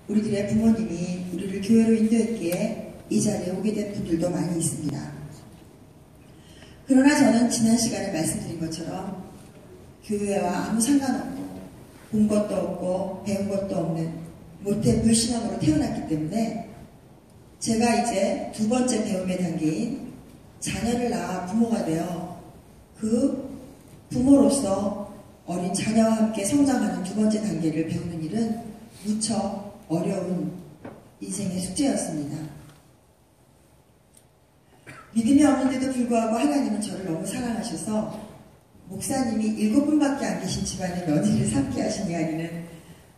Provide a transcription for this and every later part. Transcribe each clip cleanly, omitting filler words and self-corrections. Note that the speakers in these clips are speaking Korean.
우리들의 부모님이 우리를 교회로 인도했기에 이 자리에 오게 된 분들도 많이 있습니다. 그러나 저는 지난 시간에 말씀드린 것처럼 교회와 아무 상관없고 본 것도 없고 배운 것도 없는 모태 불신앙으로 태어났기 때문에 제가 이제 두 번째 배움의 단계인 자녀를 낳아 부모가 되어 그 부모로서 어린 자녀와 함께 성장하는 두 번째 단계를 배우는 일은 무척 어려운 인생의 숙제였습니다. 믿음이 없는데도 불구하고 하나님은 저를 너무 사랑하셔서 목사님이 7분밖에 안 계신 집안에 며느리를 삼게 하신 이야기는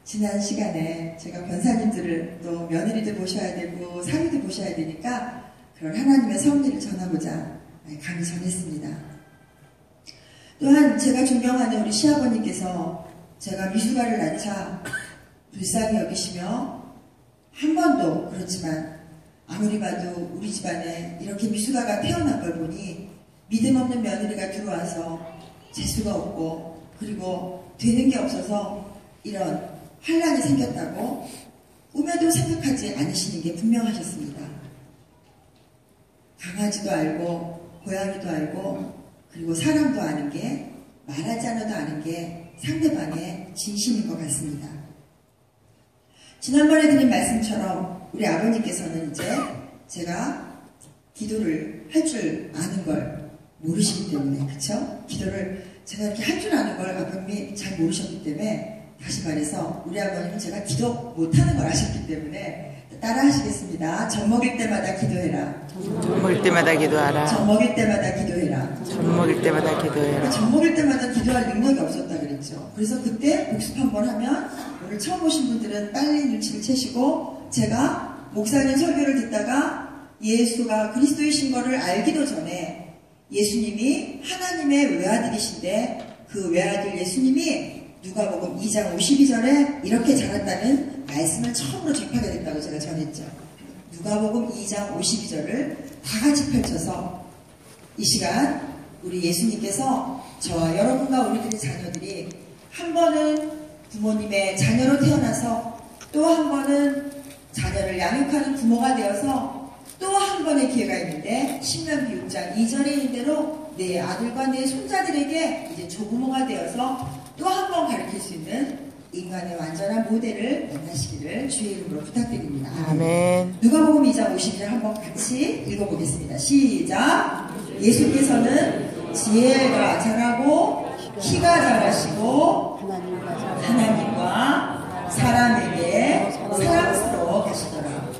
지난 시간에 제가 권사님들을 또 며느리도 모셔야 되고 사위도 모셔야 되니까 그런 하나님의 섭리를 전하고자 감히 전했습니다. 또한 제가 존경하는 우리 시아버님께서 제가 미숙아를 낳자 불쌍히 여기시며 한 번도 그렇지만 아무리 봐도 우리 집안에 이렇게 미숙아가 태어난 걸 보니 믿음 없는 며느리가 들어와서 재수가 없고 그리고 되는 게 없어서 이런 환란이 생겼다고 꿈에도 생각하지 않으시는 게 분명하셨습니다. 강아지도 알고 고양이도 알고 그리고 사람도 아는 게 말하지 않아도 아는 게 상대방의 진심인 것 같습니다. 지난번에 드린 말씀처럼 우리 아버님께서는 이제 제가 기도를 할 줄 아는 걸 모르시기 때문에 그쵸? 기도를 제가 이렇게 할 줄 아는 걸 아버님이 잘 모르셨기 때문에 다시 말해서 우리 아버님은 제가 기도 못하는 걸 아셨기 때문에 따라 하시겠습니다. 젖 먹일 때마다 기도해라. 젖 먹일 때마다 기도하라. 젖 먹일 때마다 기도해라. 젖 먹일 때마다 기도해라. 젖 먹일 때마다 기도할 능력이 없었다 그랬죠. 그래서 그때 복습 한번 하면 오늘 처음 오신 분들은 빨리 눈치를 채시고 제가 목사님 설교를 듣다가 예수가 그리스도이신 것을 알기도 전에 예수님이 하나님의 외아들이신데 그 외아들 예수님이 누가복음 2장 52절에 이렇게 자랐다는 말씀을 처음으로 접하게 됐다고 제가 전했죠. 누가복음 2장 52절을 다 같이 펼쳐서 이 시간 우리 예수님께서 저와 여러분과 우리들의 자녀들이 한 번은 부모님의 자녀로 태어나서 또 한 번은 자녀를 양육하는 부모가 되어서 또 한 번의 기회가 있는데 신명기 6장 2절에 있는 대로 내 아들과 내 손자들에게 이제 조부모가 되어서 또 한 번 가르칠 수 있는 인간의 완전한 모델을 만나시기를 주의 이름으로 부탁드립니다. 아멘. 누가복음 2장 50절 한번 같이 읽어보겠습니다. 시작. 예수께서는 지혜가 자라고 키가 자라시고 하나님과 사람에게 사랑스러워 가시더라.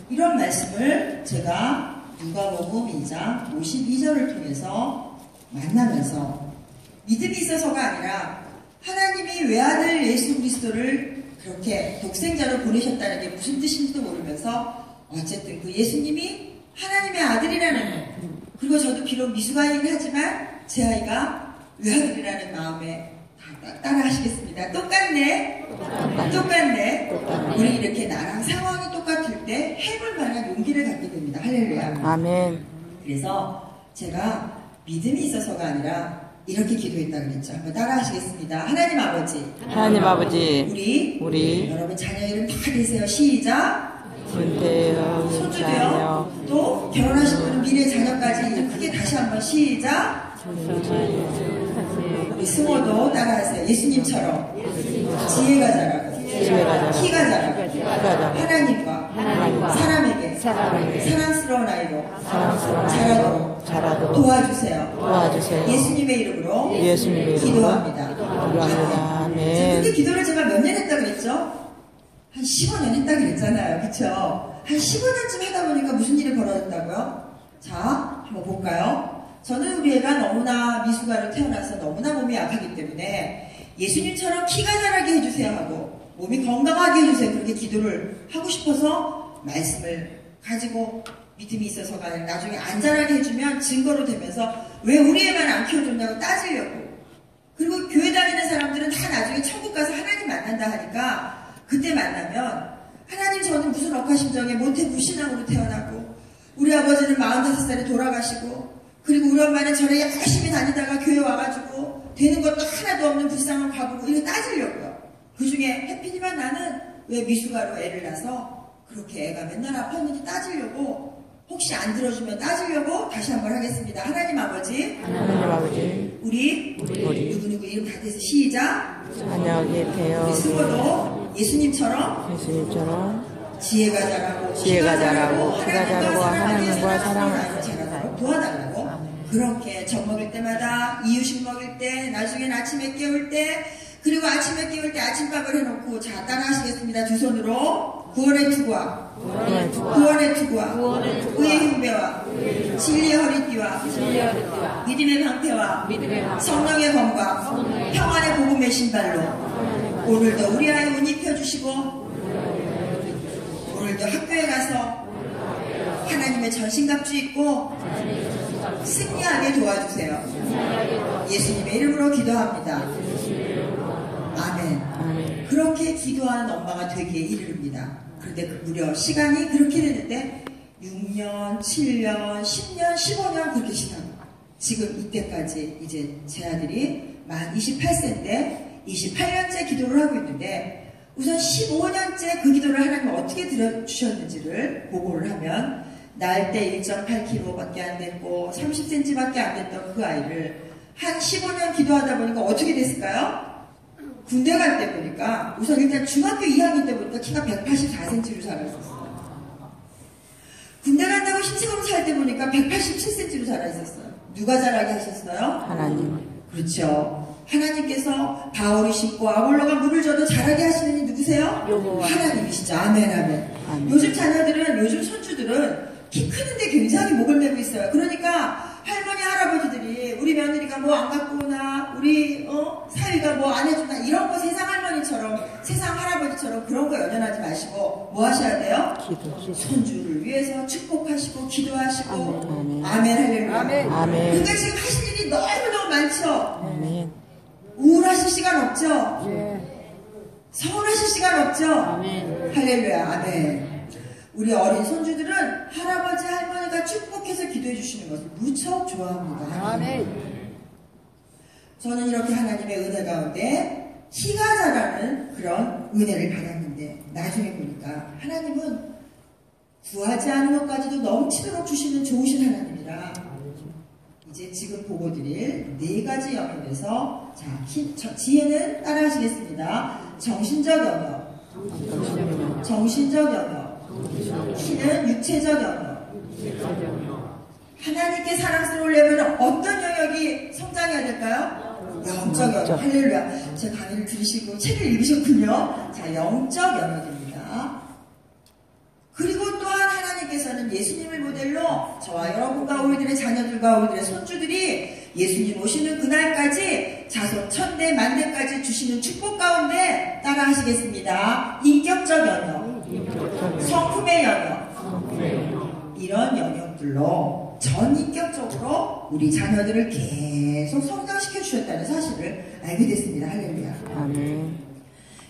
이런 말씀을 제가 누가복음 2장 52절을 통해서 만나면서 믿음이 있어서가 아니라 하나님이 외아들 예수 그리스도를 그렇게 독생자로 보내셨다는 게 무슨 뜻인지도 모르면서 어쨌든 그 예수님이 하나님의 아들이라는 것, 그리고 저도 비록 미숙아이긴 하지만 제 아이가 외아들이라는 마음에 따라 하시겠습니다. 똑같네. 우리 이렇게 나랑 상황이 똑같을 때 해볼 만한 용기를 갖게 됩니다. 할렐루야. 아멘. 그래서 제가 믿음이 있어서가 아니라 이렇게 기도했다 그랬죠. 한번 따라 하시겠습니다. 하나님 아버지. 하나님 아버지. 우리 여러분 자녀 이름 다 대세요. 시작. 손대요. 손주대요. 또 결혼하신 분은 미래 자녀까지 크게 다시 한번 시작. 우리 승호도 따라하세요. 예수님처럼 지혜가 자라고 키가 자라고 하나님과 사람에게 사랑스러운 아이로 자라도록 도와주세요. 예수님의 이름으로 기도합니다. 아멘. 근데 기도를 제가 몇 년 했다 그랬죠? 한 15년 했다 그랬잖아요. 그쵸? 한 15년쯤 하다 보니까 무슨 일이 벌어졌다고요? 자, 한번 볼까요? 저는 우리 애가 너무나 미숙아로 태어나서 너무나 몸이 약하기 때문에 예수님처럼 키가 자라게 해주세요 하고 몸이 건강하게 해주세요. 그렇게 기도를 하고 싶어서 말씀을 가지고 믿음이 있어서가 아니라 나중에 안 자라게 해주면 증거로 되면서 왜 우리 애만 안 키워줬냐고 따지려고. 그리고 교회 다니는 사람들은 다 나중에 천국 가서 하나님 만난다 하니까 그때 만나면 하나님 저는 무슨 억하심정에 모태 불신앙으로 태어나고 우리 아버지는 45살에 돌아가시고 그리고 우리 엄마는 절에 열심히 다니다가 교회 와가지고 되는 것도 하나도 없는 불쌍한 과부고 이렇게 따지려고요. 그 중에 해피니만 나는 왜 미숙아로 애를 낳아서 그렇게 애가 맨날 아팠는지 따지려고, 혹시 안 들어주면 따지려고 다시 한번 하겠습니다. 하나님 아버지, 우리 누구누구 이름 다 돼서 시작. 자녀에게 되어 우리 스모도 예수님처럼 지혜가 자라고 키가 자라고 하나님과 사랑을 자라도록 도와달라고. 그렇게 젖 먹일 때마다, 이유식 먹일 때, 나중엔 아침에 깨울 때, 그리고 아침에 깨울 때 아침밥을 해놓고, 자, 따라하시겠습니다. 두 손으로. 구원의 투구와 의의 흉배와 진리의 허리띠와 믿음의 방패와 성령의 검과 평안의 복음의 신발로 오늘도 우리 아이 옷 입혀주시고, 오늘도 학교에 가서 하나님의 전신갑주 입고 승리하게 도와주세요. 예수님의 이름으로 기도합니다. 아멘. 그렇게 기도하는 엄마가 되기에 이르릅니다. 그런데 그 무려 시간이 그렇게 되는데 6년, 7년, 10년, 15년 그렇게 지나고, 지금 이때까지 이제 제 아들이 만 28세인데 28년째 기도를 하고 있는데, 우선 15년째 그 기도를 하나님 어떻게 들어주셨는지를 보고를 하면, 날 때 1.8kg밖에 안 됐고 30cm밖에 안 됐던 그 아이를 한 15년 기도하다 보니까 어떻게 됐을까요? 군대 갈 때 보니까, 우선 일단 중학교 2학년 때 보니까 키가 184cm로 자라있었어요. 군대 간다고 신체검 살 때 보니까 187cm로 자라있었어요. 누가 자라게 하셨어요? 하나님. 그렇죠. 하나님께서 바울이 씻고 아볼로가 물을 줘도 자라게 하시는 이 누구세요? 여호와. 하나님이시죠. 아멘, 아멘. 요즘 자녀들은, 요즘 손주들은 키 크는데 굉장히 목을 메고 있어요. 그러니까 할머니, 할아버지들이 우리 며느리가 뭐 안 갖고 오나, 우리 사위가 뭐 안 해주나, 이런 거 세상 할머니처럼, 세상 할아버지처럼 그런 거 연연하지 마시고 뭐 하셔야 돼요? 기도. 손주를 위해서 축복하시고 기도하시고. 아멘. 아멘, 할렐루야. 아멘. 그러니까 지금 하실 일이 너무너무 많죠. 아멘. 우울하실 시간 없죠. 예. 서운하실 시간 없죠. 아멘. 할렐루야. 아멘. 우리 어린 손주들은 할아버지, 할머니가 축복해서 기도해 주시는 것을 무척 좋아합니다. 아멘. 저는 이렇게 하나님의 은혜 가운데 키가 자라는 그런 은혜를 받았는데, 나중에 보니까 하나님은 구하지 않은 것까지도 넘치도록 주시는 좋으신 하나님이라, 이제 지금 보고 드릴 4가지 영역에서, 자, 지혜는 따라 하시겠습니다. 정신적 영역, 정신적 영역, 키는 육체적 영역. 하나님께 사랑스러우려면 어떤 영역이 성장해야 될까요? 영적 영역. 할렐루야. 제 강의를 들으시고 책을 읽으셨군요. 자, 영적 영역입니다. 그리고 또한 하나님께서는 예수님을 모델로 저와 여러분과 우리들의 자녀들과 우리들의 손주들이 예수님 오시는 그날까지 자손 천대 만대까지 주시는 축복 가운데 따라 하시겠습니다. 인격적 영역, 성품의 영역, 이런 영역들로 전인격적으로 우리 자녀들을 계속 성장시켜 주셨다는 사실을 알게 됐습니다. 할렐루야. 아멘.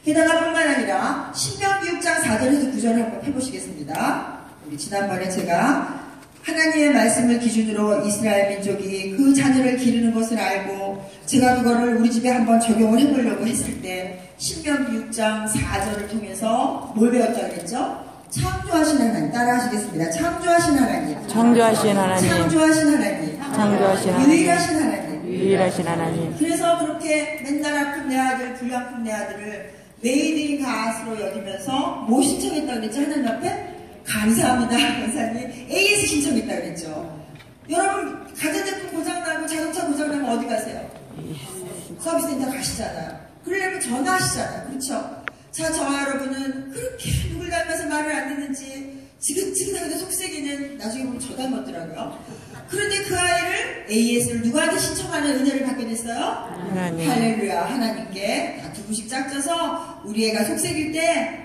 게다가 뿐만 아니라 신명기 6장 4절에서 9절을 한번 해보시겠습니다. 우리 지난번에 제가 하나님의 말씀을 기준으로 이스라엘 민족이 그 자녀를 기르는 것을 알고, 제가 그거를 우리 집에 한번 적용을 해보려고 했을 때 신명기 6장 4절을 통해서 뭘 배웠다고 했죠? 창조하신 하나님. 따라 하시겠습니다. 창조하신 하나님, 창조하신 하나님. 창조하신 하나님, 창조하신 하나님. 유일하신 하나님. 유일하신 하나님. 그래서 그렇게 맨날 아픈 내 아들, 불량품 내 아들을 메이드인 가수로 여기면서 뭐 신청했다고 그랬죠? 하나님 앞에? 감사합니다. 권사님 AS 신청했다고 그랬죠. 여러분, 가전제품 고장나고 자동차 고장나면 어디 가세요? 서비스센터 가시잖아요. 그러려면 전화하시잖아요. 그렇죠? 자, 저와 여러분은 그렇게 누굴 닮아서 말을 안 듣는지 지긋지긋하게 속색이는, 나중에 보면 저 닮았더라고요. 그런데 그 아이를, AS를 누구한테 신청하는 은혜를 받게 됐어요? 하나님. 할렐루야. 하나님께 다 두 분씩 짝져서 우리 애가 속색일 때,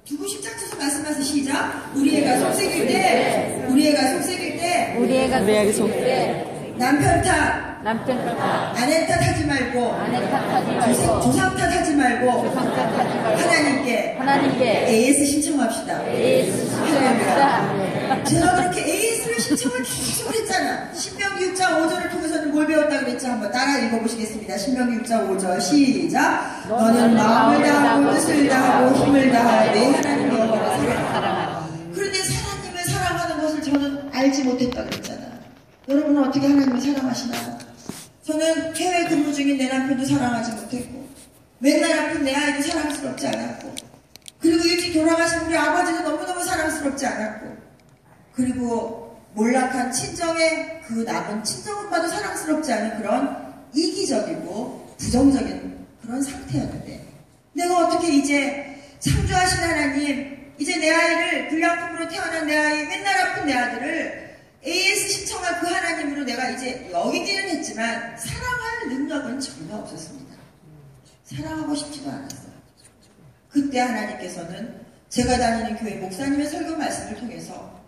두 분씩 짝져서 말씀하세요. 시작. 우리 애가 속색일 때, 우리 애가 속색일 때, 우리 애가 속때 남편 탓, 아내 탓하지 말고, 조상 탓하지 말고, 하나님께 AS 신청합시다. 할렐루야. 제가 그렇게 AS를 신청을 계속 했잖아. 신명기 6장 5절을 통해서는 뭘 배웠다 그랬죠? 한번 따라 읽어보시겠습니다. 신명기 6장 5절 시작. 너는 마음을 다하고 뜻을 다하고 힘을 다하여 내 하나님 여호와를 사랑하라. 그런데 하나님을 사랑하는 것을 저는 알지 못했다 그랬잖아. 여러분은 어떻게 하나님을 사랑하시나요? 저는 해외 근무 중인 내 남편도 사랑하지 못했고 맨날 아픈 내 아이도 사랑스럽지 않았고 그리고 일찍 돌아가신 우리 아버지도 너무너무 사랑스럽지 않았고 그리고 몰락한 친정의 그 남은 친정오빠도 사랑스럽지 않은 그런 이기적이고 부정적인 그런 상태였는데 내가 어떻게 이제 창조하신 하나님 이제 내 아이를 불량품으로 태어난 내 아이 맨날 아픈 내 아들을 AS 신청한 그 하나님으로 내가 이제 여기기는 했지만 사랑할 능력은 전혀 없었습니다. 사랑하고 싶지도 않았어요. 그때 하나님께서는 제가 다니는 교회 목사님의 설교 말씀을 통해서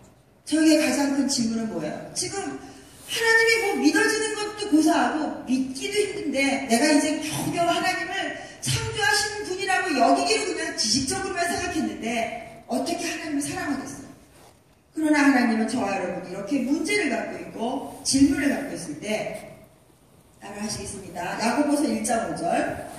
저에게 가장 큰 질문은 뭐예요? 지금 하나님이 뭐 믿어지는 것도 고사하고 믿기도 힘든데 내가 이제 겨우겨우 하나님을 창조하시는 분이라고 여기기로 그냥 지식적으로만 생각했는데 어떻게 하나님을 사랑하겠어요? 그러나 하나님은 저와 여러분이 이렇게 문제를 갖고 있고 질문을 갖고 있을 때 따라 하시겠습니다. 야고보서 1장 5절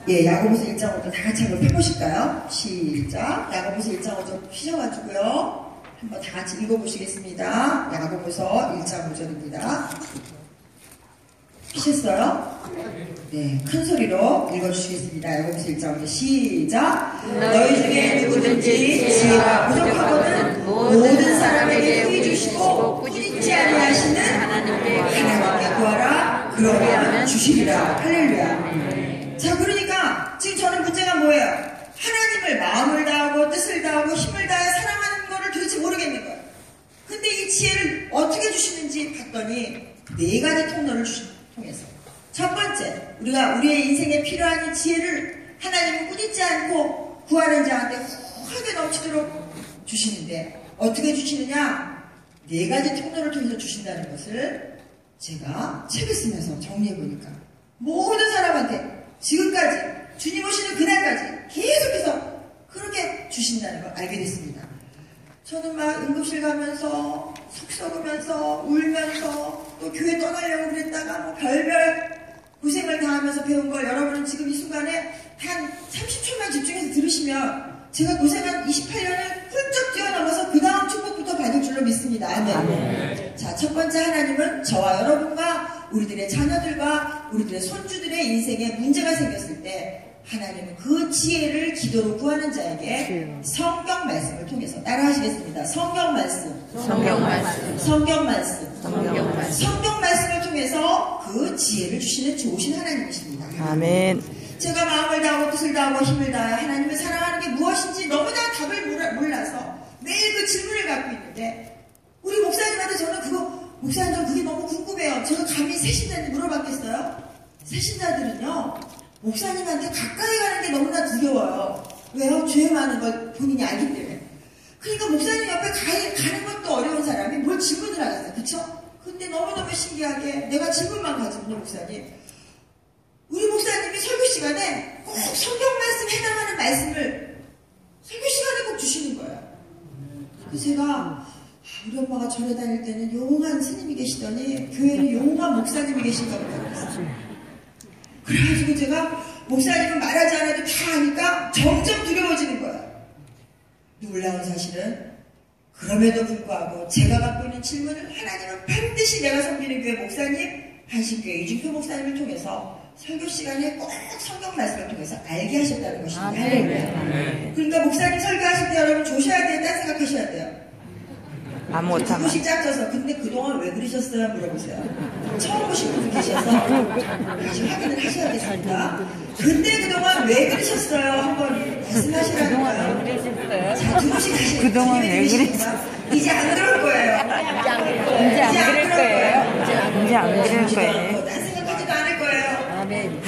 예, 야고보서 1장 5절 다 같이 한번 펴보실까요? 시작. 야고보서 1장 5절 피셔가지고요. 한번 다 같이 읽어보시겠습니다. 야고보서 1장 5절입니다. 피셨어요? 네, 큰 소리로 읽어주시겠습니다. 야고보서 1장 5절 시작. 너희 중에 누구든지 지혜가 부족하거든 모든 사람에게 후히 주시고 꾸짖지 아니하시는 하나님께 구하라. 그러면 주시리라. 할렐루야. 자, 그러니까 지금 저는 문제가 뭐예요? 하나님을 마음을 다하고 뜻을 다하고 힘을 다해 사랑하는 거를 도대체 모르겠는 거예요. 근데 이 지혜를 어떻게 주시는지 봤더니 네 가지 통로를 통해서 첫 번째, 우리가 우리의 인생에 필요한 이 지혜를 하나님은 꾸짖지 않고 구하는 자한테 후하게 넘치도록 주시는데 어떻게 주시느냐? 네 가지 통로를 통해서 주신다는 것을 제가 책을 쓰면서 정리해보니까 모든 사람한테 지금까지 주님 오시는 그날까지 계속해서 그렇게 주신다는 걸 알게 됐습니다. 저는 막 응급실 가면서 속 썩으면서 울면서 또 교회 떠나려고 그랬다가 뭐 별별 고생을 다하면서 배운 걸 여러분은 지금 이 순간에 한 30초만 집중해서 들으시면 제가 고생한 28년을 훌쩍 뛰어넘어서 그 다음 축복부터 받을 줄로 믿습니다. 아멘. 자, 첫 번째 하나님은 저와 여러분과 우리들의 자녀들과 우리들의 손주들의 인생에 문제가 생겼을 때 하나님은 그 지혜를 기도로 구하는 자에게 성경 말씀을 통해서 따라 하시겠습니다. 성경 말씀. 성경 말씀. 성경 말씀. 성경 말씀. 성경 말씀을 통해서 그 지혜를 주시는 좋으신 하나님이십니다. 아멘. 제가 마음을 다하고 뜻을 다하고 힘을 다해 하나님을 사랑하는 게 무엇인지 너무나 답을 몰라서 매일 그 질문을 갖고 있는데 우리 목사님한테 저는 목사님 저 그게 너무 궁금해요. 제가 감히 새신자한테 물어봤겠어요? 새신자들은요 목사님한테 가까이 가는 게 너무나 두려워요. 왜요? 죄 많은 걸 본인이 알기 때문에. 그러니까 목사님 옆에 가는 것도 어려운 사람이 뭘 질문을 하겠어요. 그쵸? 근데 너무너무 신기하게 내가 질문만 가지고요 목사님. 우리 목사님이 설교 시간에 꼭 성경 말씀 해당하는 말씀을 설교 시간에 꼭 주시는 거예요. 그래서 제가 우리 엄마가 절에 다닐 때는 용한 스님이 계시더니 교회는 용한 목사님이 계신가 보다 그랬어요. 그래가지고 제가 목사님은 말하지 않아도 다 아니까 점점 두려워지는 거예요. 놀라운 사실은 그럼에도 불구하고 제가 갖고 있는 질문을 하나님은 반드시 내가 섬기는 교회 목사님, 한신교회 이준표 목사님을 통해서 설교 시간에 꼭 성경 말씀을 통해서 알게 하셨다는 것입니다. 그러니까 목사님 설교하실 때 여러분 조셔야 돼요? 딴 생각하셔야 돼요? 아무것도 안 두분씩 짝져서 근데 그동안 왜 그러셨어요? 물어보세요. 처음 오신 분들 계셔서 다시 확인을 하셔야겠습니다. 근데 그동안 왜 그러셨어요? 한번 말씀하시라니까요. 자, 두 분씩 다시 그동안 왜 그러셨어요? 이제 안 그럴 거예요. 이제 안 그럴 거예요. 이제 안 그럴 거예요. 딴 생각하지도 않을 거예요. 아멘.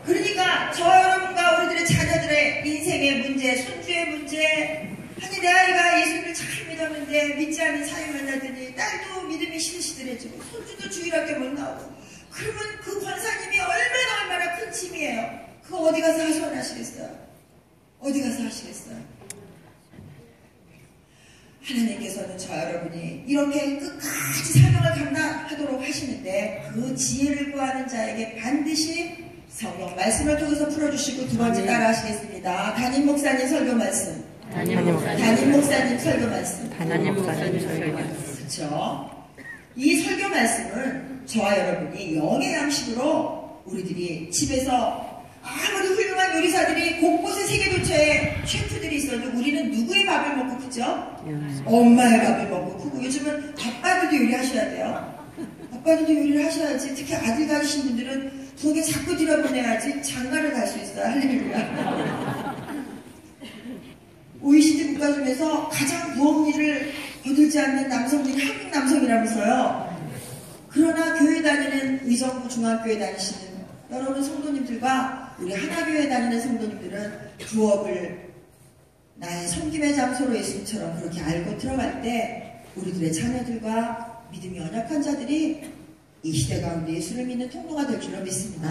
그러니까 저 여러분과 우리들의 자녀들의 인생의 문제, 손주의 문제, 아니 내 아이가 예수님을 잘 믿었는데 믿지 않는 사위 만나더니 딸도 믿음이 시들시들해지고 손주도 주일학교 못 나오고 그러면 그 권사님이 얼마나 큰 짐이에요. 그거 어디 가서 하시겠어요? 어디 가서 하시겠어요? 하나님께서는 저 여러분이 이렇게 끝까지 사명을 감당하도록 하시는데 그 지혜를 구하는 자에게 반드시 성경 말씀을 통해서 풀어주시고 두 번째 따라 하시겠습니다. 담임 목사님 설교 말씀. 담임 목사님 설교 말씀. 그렇죠. 이 설교 말씀은 저와 여러분이 영의 양식으로 우리들이 집에서 아무리 훌륭한 요리사들이 곳곳에 세계도처에 셰프들이 있어도 우리는 누구의 밥을 먹고 크죠? 엄마의 밥을 먹고 크고 요즘은 아빠들도 요리하셔야 돼요. 아빠들도 요리를 하셔야지. 특히 아들 가지신 분들은 부엌에 자꾸 들여보내야지 장가를 갈 수 있어요. 할렐루야. OECD 국가 중에서 가장 부엌 일을 거들지 않는 남성들이 한국 남성이라면서요. 그러나 교회 다니는 의정부 중앙교회 다니시는 여러분 성도님들과 우리 하나교회 다니는 성도님들은 부엌을 나의 섬김의 장소로 예수님처럼 그렇게 알고 들어갈 때 우리들의 자녀들과 믿음이 연약한 자들이 이 시대 가운데 예수를 믿는 통로가 될 줄로 믿습니다.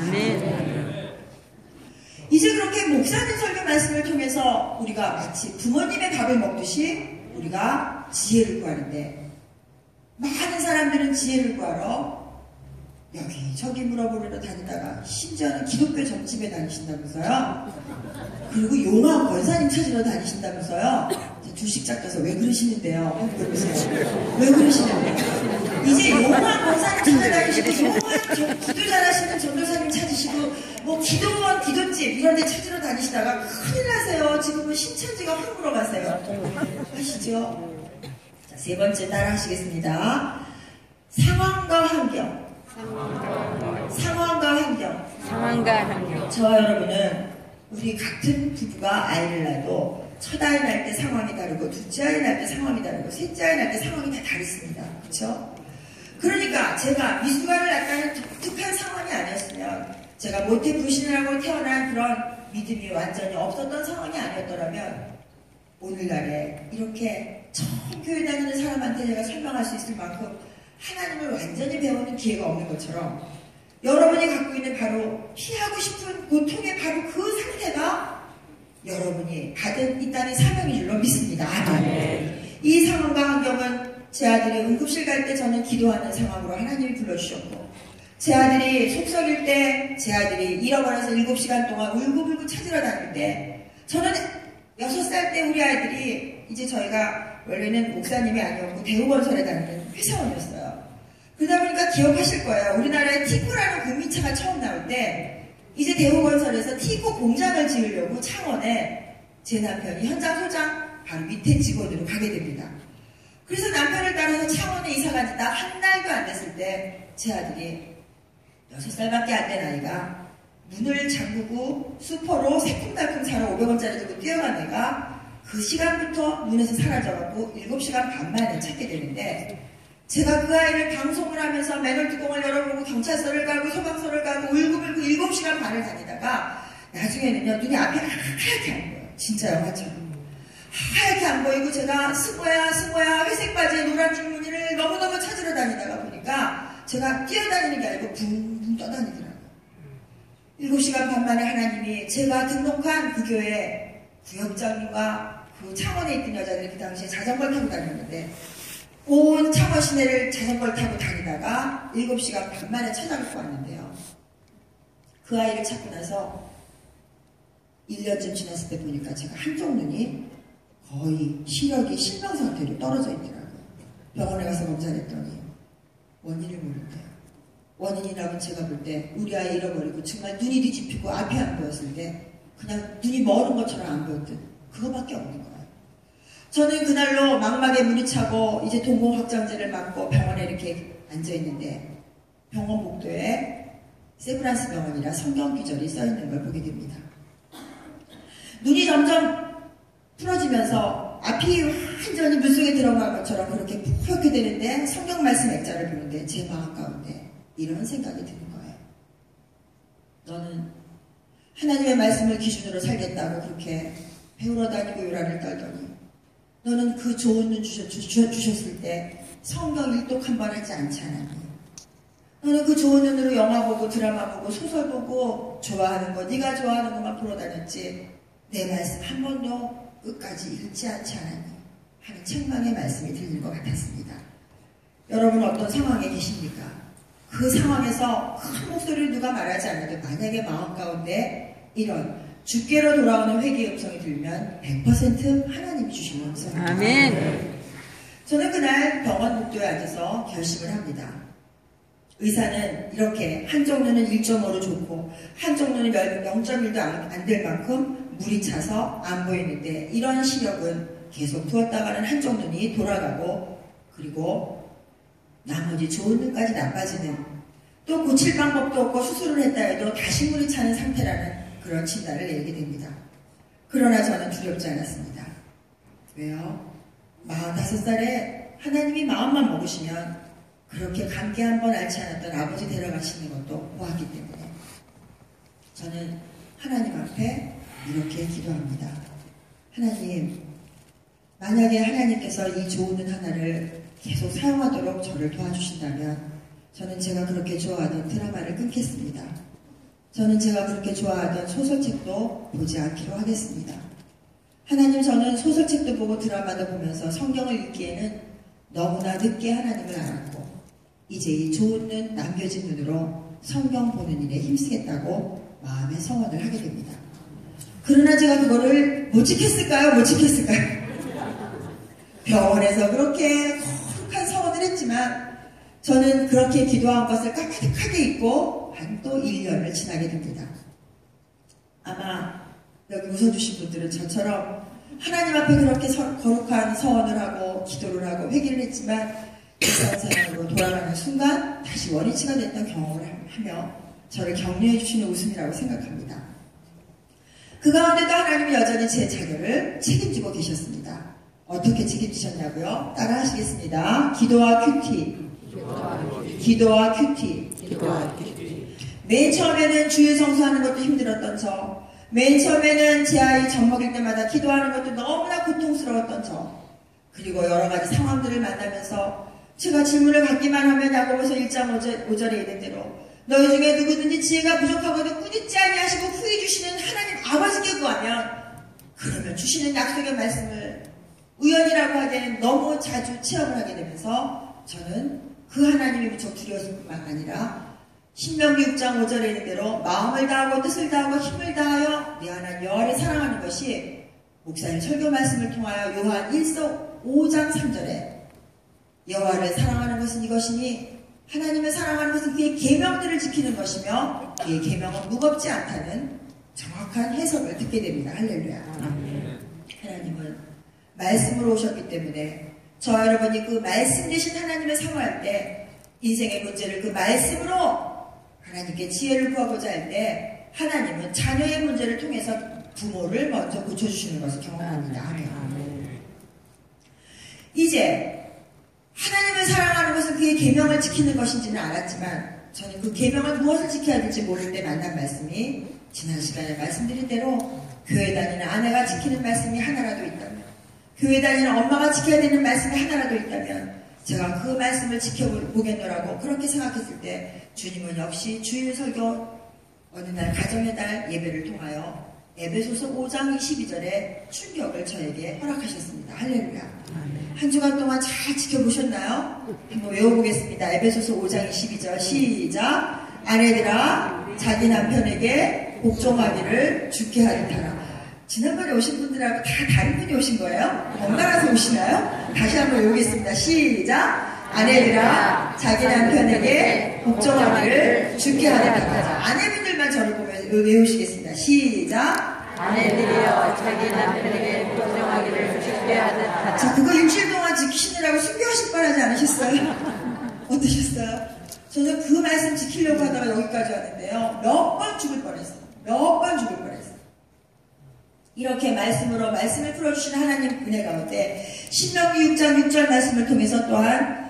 이제 그렇게 목사님 설교 말씀을 통해서 우리가 마치 부모님의 밥을 먹듯이 우리가 지혜를 구하는데 많은 사람들은 지혜를 구하러 여기저기 물어보러 다니다가 심지어는 기독교 점집에 다니신다면서요. 그리고 용화 권사님 찾으러 다니신다면서요. 주식 작가서 왜 그러시는데요? 물어보세요. 왜 그러시는데요? 이제 용화 권사님 찾아다니시고 용화 기도 잘하시는 전도사님 찾으시고 뭐 기도원 기도집 이런 데 찾으러 다니시다가 큰일 나세요. 지금은 신천지가 확 물어가세요. 아시죠? 자, 세 번째 따라 하시겠습니다. 상황과 환경. 상황과 환경. 저와 여러분은 우리 같은 부부가 아이를 낳아도 첫 아이 낳을 때 상황이 다르고 둘째 아이 낳을 때 상황이 다르고 셋째 아이 낳을 때 상황이 다 다르습니다. 그렇죠? 그러니까 제가 미숙아를 낳다는 독특한 상황이 아니었으면 제가 모태 불신이라고 태어난 그런 믿음이 완전히 없었던 상황이 아니었더라면 오늘날에 이렇게 처음 교회 다니는 사람한테 제가 설명할 수 있을 만큼 하나님을 완전히 배우는 기회가 없는 것처럼 여러분이 갖고 있는 바로 피하고 싶은 고통의 바로 그 상태가 여러분이 받은 이 땅의 사명인 줄로 믿습니다. 이 상황과 환경은 제 아들이 응급실 갈 때 저는 기도하는 상황으로 하나님이 불러주셨고 제 아들이 속썩일 때 제 아들이 잃어버려서 7시간 동안 울고불고 찾으러 다닐 때 저는 6살 때 우리 아이들이 이제 저희가 원래는 목사님이 아니었고 대우건설에 다니는 회사원이었어요. 그러다 보니까 기억하실 거예요. 우리나라에 티코라는 국민차가 처음 나올 때 이제 대우건설에서 티코 공장을 지으려고 창원에 제 남편이 현장 소장 바로 밑에 직원으로 가게 됩니다. 그래서 남편을 따라서 창원에 이사간 지 딱 한 달도 안 됐을 때 제 아들이 6살밖에 안 된 아이가 문을 잠그고 슈퍼로 새콤달콤 사러 500원짜리 들고 뛰어간 애가 그 시간부터 눈에서 사라져갖고 7시간 반 만에 찾게 되는데 제가 그 아이를 방송을 하면서 맨홀 뚜껑을 열어보고 경찰서를 가고 소방서를 가고 울고불고 7시간 반을 다니다가 나중에는요 눈이 앞에 하얗게 안 보여요. 진짜 영화처럼 하얗게 안 보이고 제가 승호야 회색 바지에 노란 줄무늬를 너무너무 찾으러 다니다가 보니까 제가 뛰어다니는 게 아니고 붕붕 떠다니더라고요. 7시간 반 만에 하나님이 제가 등록한 그 교회 구역장님과 그 창원에 있던 여자들이 그 당시에 자전거를 타고 다녔는데 온 창원 시내를 자전거를 타고 다니다가 7시간 반 만에 찾아뵙고 왔는데요. 그 아이를 찾고 나서 1년쯤 지났을 때 보니까 제가 한쪽 눈이 거의 시력이 실명 상태로 떨어져 있더라고요. 병원에 가서 검사했더니 원인을 모른대요. 원인이라면 제가 볼 때 우리 아이 잃어버리고 정말 눈이 뒤집히고 앞이 안 보였을 때 그냥 눈이 멀은 것처럼 안 보였던 그거밖에 없는 거예요. 저는 그날로 망막에 물이 차고 이제 동공 확장제를 맞고 병원에 이렇게 앉아있는데 병원 복도에 세브란스 병원이라 성경 기절이 써있는 걸 보게 됩니다. 눈이 점점 풀어지면서 앞이 완전히 물속에 들어간 것처럼 그렇게 푸옇게 되는데 성경 말씀 액자를 보는데 제 마음 가운데 이런 생각이 드는 거예요. 너는 하나님의 말씀을 기준으로 살겠다고 그렇게 배우러 다니고 요란을 떨더니 너는 그 좋은 눈 주셨을 때 성경 일독 한 번 하지 않지 않았니? 너는 그 좋은 눈으로 영화 보고 드라마 보고 소설 보고 좋아하는 거 네가 좋아하는 것만 보러 다녔지 내 말씀 한 번도 끝까지 읽지 않지 않았니? 하는 책망의 말씀이 들릴 것 같았습니다. 여러분 어떤 상황에 계십니까? 그 상황에서 큰 목소리를 누가 말하지 않아도 만약에 마음 가운데 이런 주께로 돌아오는 회개의 음성이 들면 100% 하나님이 주시는 음성입니다. 아멘. 저는 그날 병원 복도에 앉아서 결심을 합니다. 의사는 이렇게 한쪽 눈은 1.5로 좋고 한쪽 눈은 0.1도 안 될 만큼 물이 차서 안 보이는데 이런 시력은 계속 두었다가는 한쪽 눈이 돌아가고 그리고 나머지 좋은 눈까지 나빠지는 또 고칠 방법도 없고 수술을 했다 해도 다시 물이 차는 상태라는 그런 진단을 내리게 됩니다. 그러나 저는 두렵지 않았습니다. 왜요? 45살에 하나님이 마음만 먹으시면 그렇게 감기 한번 앓지 않았던 아버지 데려가시는 것도 보았기 때문에 저는 하나님 앞에 이렇게 기도합니다. 하나님, 만약에 하나님께서 이 좋은 눈 하나를 계속 사용하도록 저를 도와주신다면 저는 제가 그렇게 좋아하던 드라마를 끊겠습니다. 저는 제가 그렇게 좋아하던 소설책도 보지 않기로 하겠습니다. 하나님, 저는 소설책도 보고 드라마도 보면서 성경을 읽기에는 너무나 늦게 하나님을 알았고 이제 이 좋은 눈, 남겨진 눈으로 성경 보는 일에 힘쓰겠다고 마음의 서원을 하게 됩니다. 그러나 제가 그거를 못 지켰을까요? 못 지켰을까요? 병원에서 그렇게 거룩한 서원을 했지만 저는 그렇게 기도한 것을 까마득하게 잊고 한 또 1년을 지나게 됩니다. 아마 여기 웃어주신 분들은 저처럼 하나님 앞에 그렇게 거룩한 서원을 하고 기도를 하고 회개를 했지만 일상생활로 돌아가는 순간 다시 원위치가 됐던 경험을 하며 저를 격려해 주시는 웃음이라고 생각합니다. 그 가운데도 하나님이 여전히 제 자녀를 책임지고 계셨습니다. 어떻게 책임지셨냐고요? 따라 하시겠습니다. 기도와 큐티. 기도와 큐티. 맨 처음에는 주일 성수하는 것도 힘들었던 저, 맨 처음에는 제 아이 젖 먹일 때마다 기도하는 것도 너무나 고통스러웠던 저, 그리고 여러 가지 상황들을 만나면서 제가 질문을 받기만 하면 야고보서 1장 5절에 있는 대로 너희 중에 누구든지 지혜가 부족하거든 꾸짖지 아니하시고 후히 주시는 하나님 아버지께 구하면 그러면 주시는 약속의 말씀을 우연이라고 하기에는 너무 자주 체험을 하게 되면서 저는 그 하나님이 무척 두려웠을 뿐만 아니라 신명기 6장 5절에 있는 대로 마음을 다하고 뜻을 다하고 힘을 다하여 내 하나님 여호와를 사랑하는 것이 목사님 설교 말씀을 통하여 요한 1서 5장 3절에 여호와를 사랑하는 것은 이것이니 하나님을 사랑하는 것은 그의 계명들을 지키는 것이며 그의 계명은 무겁지 않다는 정확한 해석을 듣게 됩니다. 할렐루야. 하나님은 말씀으로 오셨기 때문에 저 여러분이 그 말씀 되신 하나님을 사모할 때 인생의 문제를 그 말씀으로 하나님께 지혜를 구하고자 할 때 하나님은 자녀의 문제를 통해서 부모를 먼저 고쳐주시는 것을 경험합니다. 이제 하나님을 사랑하는 것은 그의 계명을 지키는 것인지는 알았지만 저는 그 계명을 무엇을 지켜야 될지 모를 때 만난 말씀이 지난 시간에 말씀드린 대로 교회 다니는 아내가 지키는 말씀이 하나라도 있다면 교회 다니는 엄마가 지켜야 되는 말씀이 하나라도 있다면 제가 그 말씀을 지켜보겠노라고 그렇게 생각했을 때 주님은 역시 주일 설교 어느 날 가정의 달 예배를 통하여 에베소서 5장 22절에 충격을 저에게 허락하셨습니다. 할렐루야. 한 주간 동안 잘 지켜보셨나요? 한번 외워보겠습니다. 에베소서 5장 22절 시작. 아내들아 자기 남편에게 복종하기를 주께 하듯하라. 지난번에 오신 분들하고 다 다른 분이 오신 거예요? 번갈아서 오시나요? 다시 한번 외우겠습니다. 시작. 아내들아 자기 남편에게 복종하기를 주께 하듯하라. 아내분들만 저를 보면서 외우시겠습니다. 시작. 아내들이여 자기 남편에게 복종하기를 주께 하듯하라. 자, 그거 일주일 동안 지키시느라고 순교하실 뻔하지 않으셨어요? 어떠셨어요? 저는 그 말씀 지키려고 하다가 여기까지 왔는데요. 몇 번 죽을 뻔했어요. 몇 번 죽을 뻔했어요. 이렇게 말씀으로 말씀을 풀어주시는 하나님 은혜 가운데 신명기 6장 6절 말씀을 통해서 또한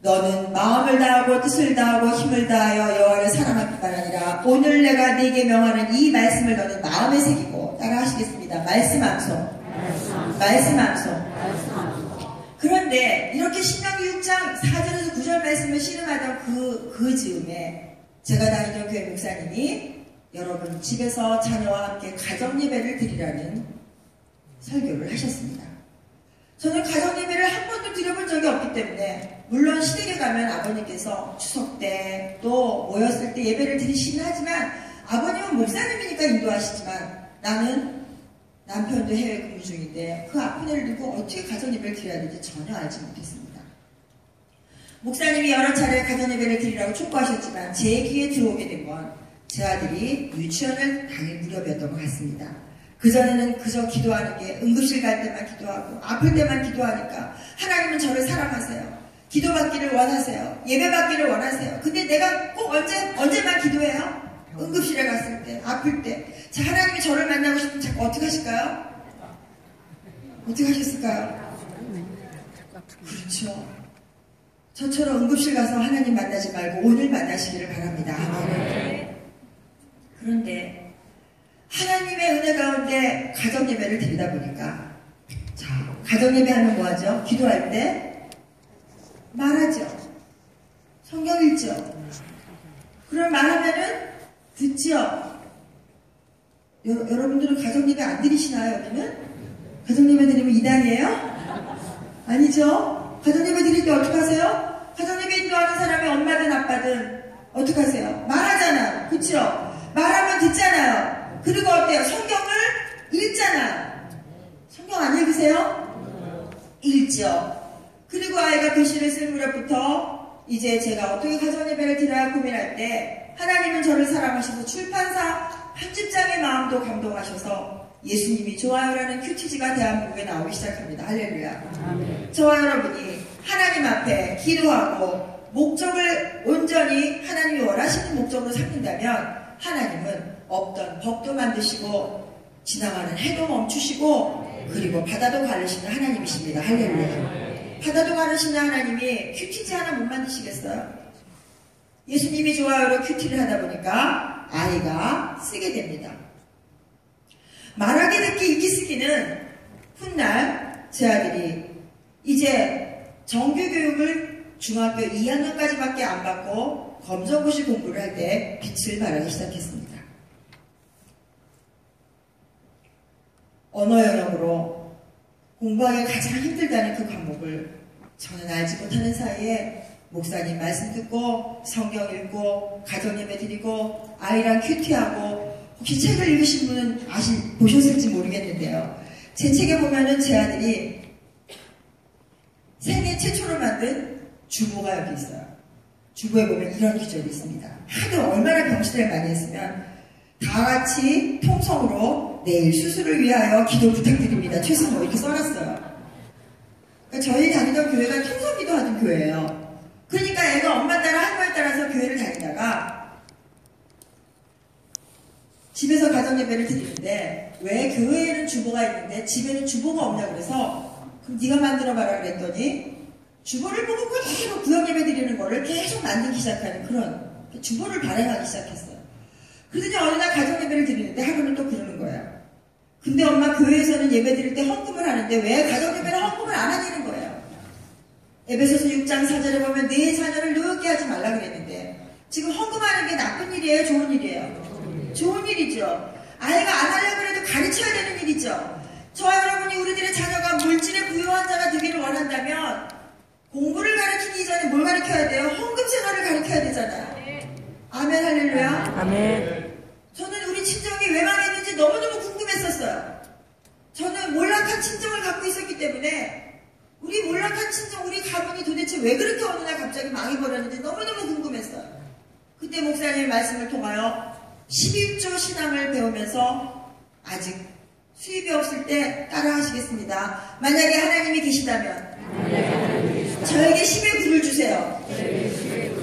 너는 마음을 다하고 뜻을 다하고 힘을 다하여 여호와를 사랑하기만 아니라 오늘 내가 네게 명하는 이 말씀을 너는 마음에 새기고 따라 하시겠습니다. 말씀함소. 그런데 이렇게 신명기 6장 4절에서 9절 말씀을 씨름하던 그 즈음에 제가 다니던 교회 목사님이 여러분 집에서 자녀와 함께 가정 예배를 드리라는 설교를 하셨습니다. 저는 가정 예배를 한 번도 드려본 적이 없기 때문에, 물론 시댁에 가면 아버님께서 추석 때 또 모였을 때 예배를 드리시긴 하지만, 아버님은 목사님이니까 인도하시지만, 나는 남편도 해외 근무 중인데 그 아픈 애를 두고 어떻게 가정 예배를 드려야 될지 전혀 알지 못했습니다. 목사님이 여러 차례 가정 예배를 드리라고 촉구하셨지만 제 귀에 들어오게 된 건 제 아들이 유치원을 다닐 무렵이었던 것 같습니다. 그전에는 그저 기도하는 게 응급실 갈 때만 기도하고 아플 때만 기도하니까 하나님은 저를 사랑하세요. 기도받기를 원하세요. 예배받기를 원하세요. 근데 내가 꼭 언제만 기도해요? 응급실에 갔을 때, 아플 때. 자, 하나님이 저를 만나고 싶으면 자꾸 어떻게 하실까요? 어떻게 하셨을까요? 그렇죠. 저처럼 응급실 가서 하나님 만나지 말고 오늘 만나시기를 바랍니다. 그런데 하나님의 은혜 가운데 가정 예배를 드리다 보니까, 자, 가정 예배 하면 뭐 하죠? 기도할 때 말하죠. 성경 읽죠. 그럼 말하면은 듣죠. 여러분들은 가정 예배 안 드리시나요? 여기는? 가정 예배 드리면 이단이에요? 아니죠. 가정 예배 드릴 때 어떻게 하세요? 가정 예배 인도하는 사람이 엄마든 아빠든 어떻게 하세요? 말하잖아요. 그쵸? 말하면 듣잖아요. 그리고 어때요? 성경을 읽잖아요. 성경 안 읽으세요? 읽죠. 그리고 아이가 글씨를 쓸 무렵부터 이제 제가 어떻게 가정 예배를 드려야 고민할 때, 하나님은 저를 사랑하셔서 출판사 편집장의 마음도 감동하셔서 예수님이 좋아요라는 큐티지가 대한민국에 나오기 시작합니다. 할렐루야. 아멘. 저와 여러분이 하나님 앞에 기도하고 목적을 온전히 하나님이 원하시는 목적으로 삼는다면, 하나님은 없던 벽도 만드시고 지나가는 해도 멈추시고 그리고 바다도 가르시는 하나님이십니다. 할렐루야. 바다도 가르시는 하나님이 큐티지 하나 못 만드시겠어요? 예수님이 좋아요로 큐티를 하다 보니까 아이가 쓰게 됩니다. 말하기, 듣기, 읽기, 쓰기는 훗날 제 아들이 이제 정규교육을 중학교 2학년까지밖에 안 받고 검정고시 공부를 할 때 빛을 발하기 시작했습니다. 언어 영역으로 공부하기 가장 힘들다는 그 과목을 저는 알지 못하는 사이에 목사님 말씀 듣고 성경 읽고 가정 예배 드리고 아이랑 큐티하고, 혹시 책을 읽으신 분은 보셨을지 모르겠는데요. 제 책에 보면은 제 아들이 생애 최초로 만든 주보가 여기 있어요. 주보에 보면 이런 기절이 있습니다. 하도 얼마나 병실을 많이 했으면 다 같이 통성으로 내일 수술을 위하여 기도 부탁드립니다. 최승호 이렇게 써놨어요. 그러니까 저희 다니던 교회가 통성기도 하던 교회예요. 그러니까 애가 엄마 따라 할머니 따라서 교회를 다니다가 집에서 가정예배를 드리는데, 왜 교회에는 주보가 있는데 집에는 주보가 없냐 그래서, 그럼 네가 만들어봐라 그랬더니 주보를 보고 그대로 구역예배 드리는 거를 계속 만들기 시작하는 그런 주보를 발행하기 시작했어요. 그러더니 어느 날 가정예배를 드리는데 하루는 또 그러는 거예요. 근데 엄마 교회에서는 예배 드릴 때 헌금을 하는데 왜 가정예배는 헌금을 안 하냐는 거예요. 에베소서 6장 4절에 보면 내 자녀를 누게 하지 말라 그랬는데, 지금 헌금하는 게 나쁜 일이에요? 좋은 일이에요? 좋은 일이죠. 아이가 안 하려고 해도 가르쳐야 되는 일이죠. 저와 여러분이 우리들의 자녀가 물질의 부유한 자가 되기를 원한다면 공부를 가르치기 이전에 뭘 가르쳐야 돼요? 헌금 생활을 가르쳐야 되잖아요. 아멘. 할렐루야. 아멘. 저는 우리 친정이 왜 망했는지 너무너무 궁금했었어요. 저는 몰락한 친정을 갖고 있었기 때문에 우리 몰락한 친정, 우리 가문이 도대체 왜 그렇게 어느 날 갑자기 망해버렸는지 너무너무 궁금했어요. 그때 목사님의 말씀을 통하여 11조 신앙을 배우면서, 아직 수입이 없을 때 따라 하시겠습니다. 만약에 하나님이 계시다면 저에게 10의 굴을 주세요.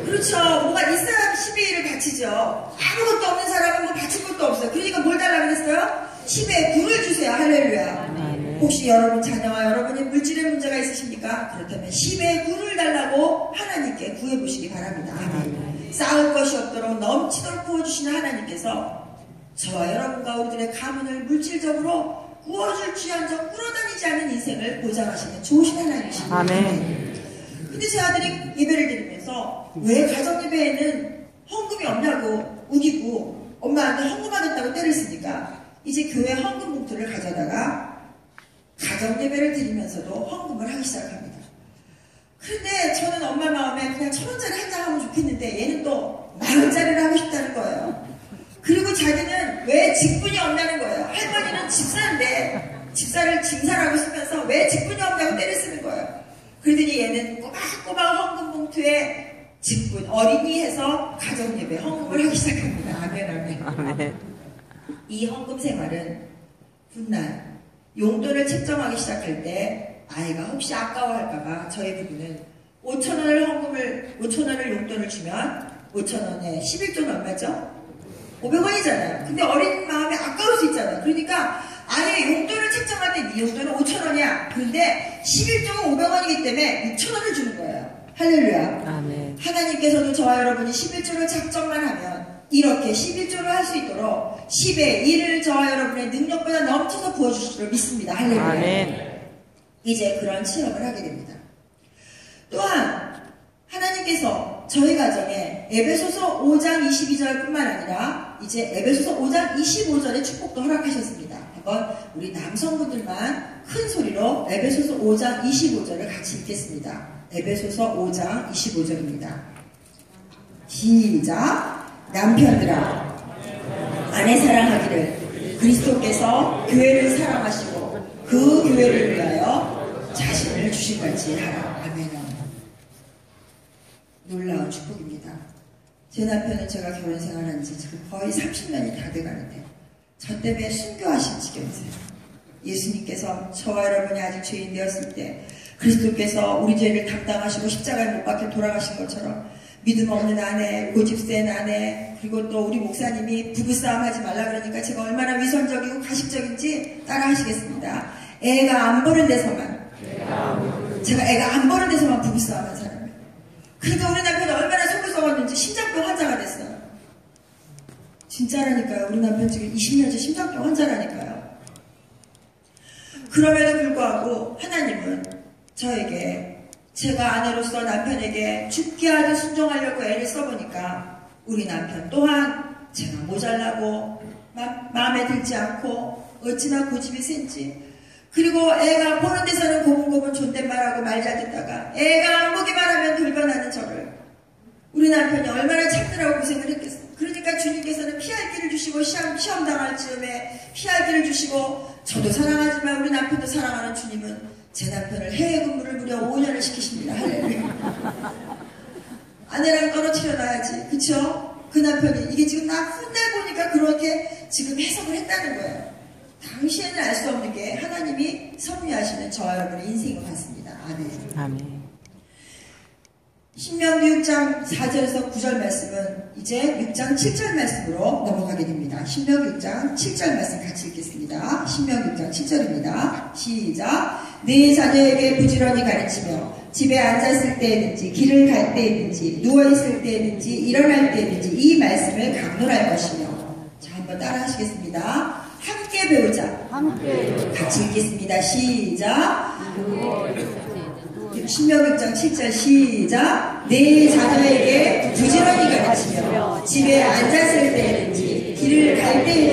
그렇죠. 뭐가 있어야 10의 1을 바치죠. 아무것도 없는 사람은 뭐 바칠 것도 없어요. 그러니까 뭘 달라고 그랬어요? 10의 굴을 주세요. 할렐루야. 혹시 여러분 자녀와 여러분이 물질의 문제가 있으십니까? 그렇다면 10의 굴을 달라고 하나님께 구해보시기 바랍니다. 쌓을 것이 없도록 넘치도록 부어주시는 하나님께서 저와 여러분과 우리들의 가문을 물질적으로 구워줄 지한정 끌어다니지 않는 인생을 보장하시는 좋으신 하나님이십니다. 아멘. 근데 제 아들이 예배를 드리면서 왜 가정 예배에는 헌금이 없냐고 우기고 엄마한테 헌금하겠다고 때를 쓰니까, 이제 교회 헌금 봉투를 가져다가 가정 예배를 드리면서도 헌금을 하기 시작합니다. 그런데 저는 엄마 마음에 그냥 1,000원짜리 한 장 하면 좋겠는데 얘는 또 10,000원짜리를 하고 싶다는 거예요. 그리고 자기는 왜 직분이 없냐는 거예요. 할머니는 집사인데 집사를 짐사라고 쓰면서 왜 직분이 없냐고 때를 쓰는 거예요. 그러더니 얘는 꼬박꼬박 헌금 봉투에 직분, 어린이 해서 가정예배 헌금을 하기 시작합니다. 아멘, 아멘. 이 헌금 생활은 훗날 용돈을 책정하기 시작할 때 아이가 혹시 아까워할까봐 저희 부부는 5,000원을 용돈을 주면 5,000원에 11조는 얼마죠? 500원이잖아요. 근데 어린 마음에 아까울 수 있잖아요. 그러니까 아예 용돈을 책정할 때 네 용돈은 5,000원이야. 그런데 11조가 500원이기 때문에 6,000원을 주는 거예요. 할렐루야. 아멘. 하나님께서도 저와 여러분이 11조를 작정만 하면 이렇게 11조를 할 수 있도록 10의 1을 저와 여러분의 능력보다 넘쳐서 부어주실 줄 믿습니다. 할렐루야. 아멘. 이제 그런 체험을 하게 됩니다. 또한 하나님께서 저희 가정에 에베소서 5장 22절뿐만 아니라 이제 에베소서 5장 25절의 축복도 허락하셨습니다. 한번 우리 남성분들만 큰 소리로 에베소서 5장 25절을 같이 읽겠습니다. 에베소서 5장 25절입니다. 시작. 남편들아 아내 사랑하기를 그리스도께서 교회를 사랑하시고 그 교회를 위하여 자신을 주신같이 하라. 아멘. 놀라운 축복입니다. 제 남편은 제가 결혼 생활한 지 지금 거의 30년이 다 돼가는데 저 때문에 순교하신 지경이세요. 예수님께서 저와 여러분이 아직 죄인 되었을 때 그리스도께서 우리 죄를 담당하시고 십자가에 못 박혀 돌아가신 것처럼 믿음 없는 아내, 고집센 아내, 그리고 또 우리 목사님이 부부싸움 하지 말라 그러니까 제가 얼마나 위선적이고 가식적인지 따라 하시겠습니다. 애가 안 보는 데서만, 제가 애가 안 보는 데서만 부부싸움 한 사람이에요. 그러니까 우리 남편이 얼마나 속을 썩었는지 심장병 환자가 됐어요. 진짜라니까요. 우리 남편 지금 20년째 심장병 환자라니까요. 그럼에도 불구하고 하나님은 저에게 제가 아내로서 남편에게 죽게 하듯 순종하려고 애를 써보니까 우리 남편 또한 제가 모자라고 마음에 들지 않고 어찌나 고집이 센지, 그리고 애가 보는 데서는 고분고분 존댓말하고 말 잘 듣다가 애가 안 보기만 하면 돌변하는 저를 우리 남편이 얼마나 참느라고 고생을 했겠어요. 그러니까 주님께서는 피할 길을 주시고 시험 당할 즈음에 피할 길을 주시고, 저도 사랑하지만 우리 남편도 사랑하는 주님은 제 남편을 해외 근무를 무려 5년을 시키십니다. 할렐루야. 아내랑 떨어뜨려 놔야지. 그쵸? 그 남편이 이게 지금 나 훗날 보니까 그렇게 지금 해석을 했다는 거예요. 당시에는 알 수 없는 게 하나님이 섭리하시는 저와 여러분의 인생인 것 같습니다. 아멘. 아멘. 신명기 6장 4절에서 9절 말씀은 이제 6장 7절 말씀으로 넘어가게 됩니다. 신명기 6장 7절 말씀 같이 읽겠습니다. 신명기 6장 7절입니다. 시작. 네 자녀에게 부지런히 가르치며 집에 앉았을 때든지 길을 갈 때든지 누워있을 때든지 일어날 때든지 이 말씀을 강론할 것이며. 자, 한번 따라 하시겠습니다. 함께 배우자. 같이 읽겠습니다. 시작. 신명기 6장 7절 시작. 내 자녀에게 부지런히 가르치며 집에 앉았을 때든지 길을 갈 때든지